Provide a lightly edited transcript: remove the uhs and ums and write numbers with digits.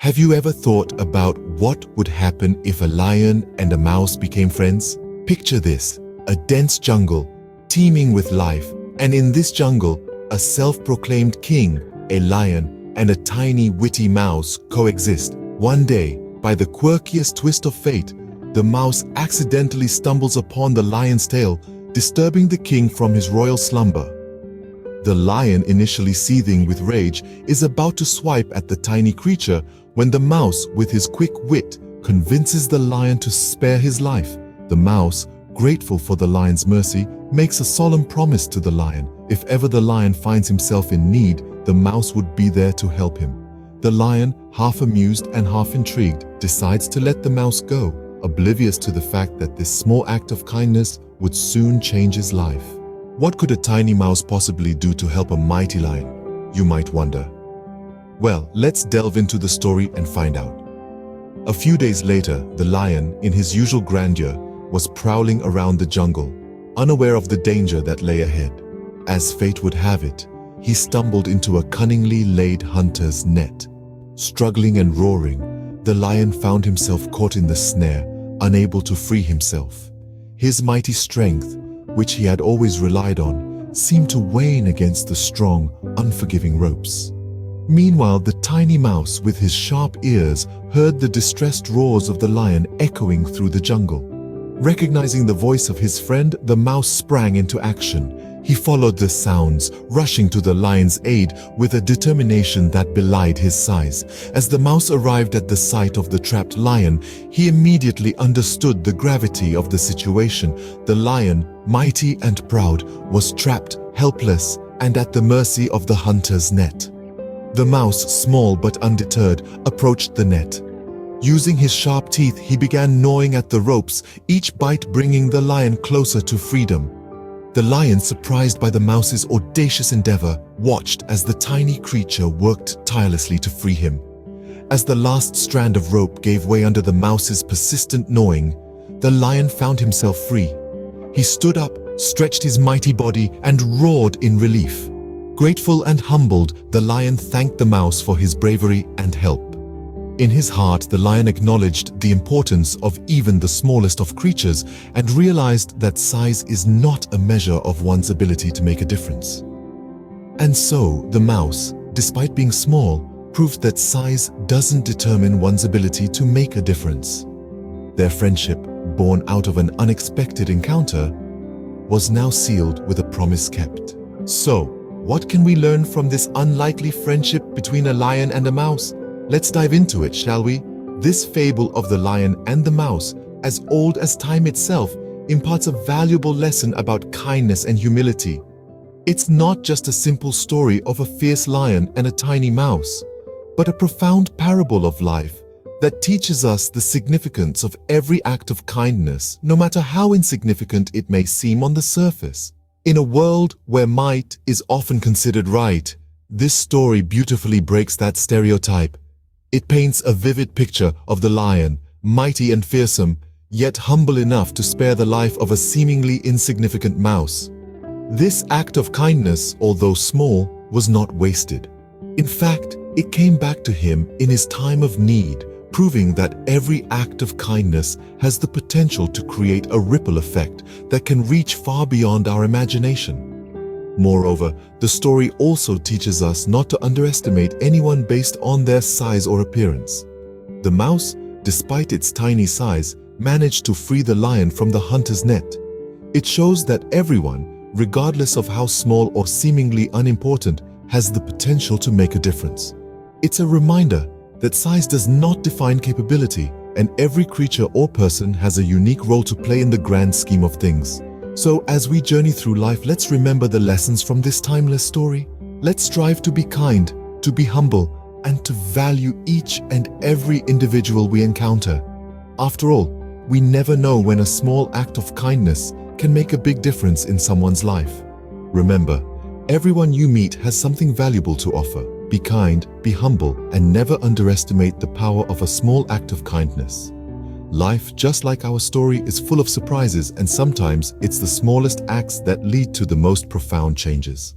Have you ever thought about what would happen if a lion and a mouse became friends? Picture this, a dense jungle, teeming with life, and in this jungle, a self-proclaimed king, a lion, and a tiny witty mouse coexist. One day, by the quirkiest twist of fate, the mouse accidentally stumbles upon the lion's tail, disturbing the king from his royal slumber. The lion, initially seething with rage, is about to swipe at the tiny creature when the mouse, with his quick wit, convinces the lion to spare his life. The mouse, grateful for the lion's mercy, makes a solemn promise to the lion. If ever the lion finds himself in need, the mouse would be there to help him. The lion, half amused and half intrigued, decides to let the mouse go, oblivious to the fact that this small act of kindness would soon change his life. What could a tiny mouse possibly do to help a mighty lion, you might wonder? Well, let's delve into the story and find out. A few days later, the lion, in his usual grandeur, was prowling around the jungle, unaware of the danger that lay ahead. As fate would have it, he stumbled into a cunningly laid hunter's net. Struggling and roaring, the lion found himself caught in the snare, unable to free himself. His mighty strength, which he had always relied on, seemed to wane against the strong, unforgiving ropes. Meanwhile, the tiny mouse, with his sharp ears, heard the distressed roars of the lion echoing through the jungle. Recognizing the voice of his friend, the mouse sprang into action. He followed the sounds, rushing to the lion's aid with a determination that belied his size. As the mouse arrived at the sight of the trapped lion, he immediately understood the gravity of the situation. The lion, mighty and proud, was trapped, helpless, and at the mercy of the hunter's net. The mouse, small but undeterred, approached the net. Using his sharp teeth, he began gnawing at the ropes, each bite bringing the lion closer to freedom. The lion, surprised by the mouse's audacious endeavor, watched as the tiny creature worked tirelessly to free him. As the last strand of rope gave way under the mouse's persistent gnawing, the lion found himself free. He stood up, stretched his mighty body, and roared in relief. Grateful and humbled, the lion thanked the mouse for his bravery and help. In his heart, the lion acknowledged the importance of even the smallest of creatures and realized that size is not a measure of one's ability to make a difference. And so, the mouse, despite being small, proved that size doesn't determine one's ability to make a difference. Their friendship, born out of an unexpected encounter, was now sealed with a promise kept. So, what can we learn from this unlikely friendship between a lion and a mouse? Let's dive into it, shall we? This fable of the lion and the mouse, as old as time itself, imparts a valuable lesson about kindness and humility. It's not just a simple story of a fierce lion and a tiny mouse, but a profound parable of life that teaches us the significance of every act of kindness, no matter how insignificant it may seem on the surface. In a world where might is often considered right, this story beautifully breaks that stereotype. It paints a vivid picture of the lion, mighty and fearsome, yet humble enough to spare the life of a seemingly insignificant mouse. This act of kindness, although small, was not wasted. In fact, it came back to him in his time of need, proving that every act of kindness has the potential to create a ripple effect that can reach far beyond our imagination. Moreover, the story also teaches us not to underestimate anyone based on their size or appearance. The mouse, despite its tiny size, managed to free the lion from the hunter's net. It shows that everyone, regardless of how small or seemingly unimportant, has the potential to make a difference. It's a reminder that size does not define capability, and every creature or person has a unique role to play in the grand scheme of things. So, as we journey through life, let's remember the lessons from this timeless story. Let's strive to be kind, to be humble, and to value each and every individual we encounter. After all, we never know when a small act of kindness can make a big difference in someone's life. Remember, everyone you meet has something valuable to offer. Be kind, be humble, and never underestimate the power of a small act of kindness. Life, just like our story, is full of surprises, and sometimes it's the smallest acts that lead to the most profound changes.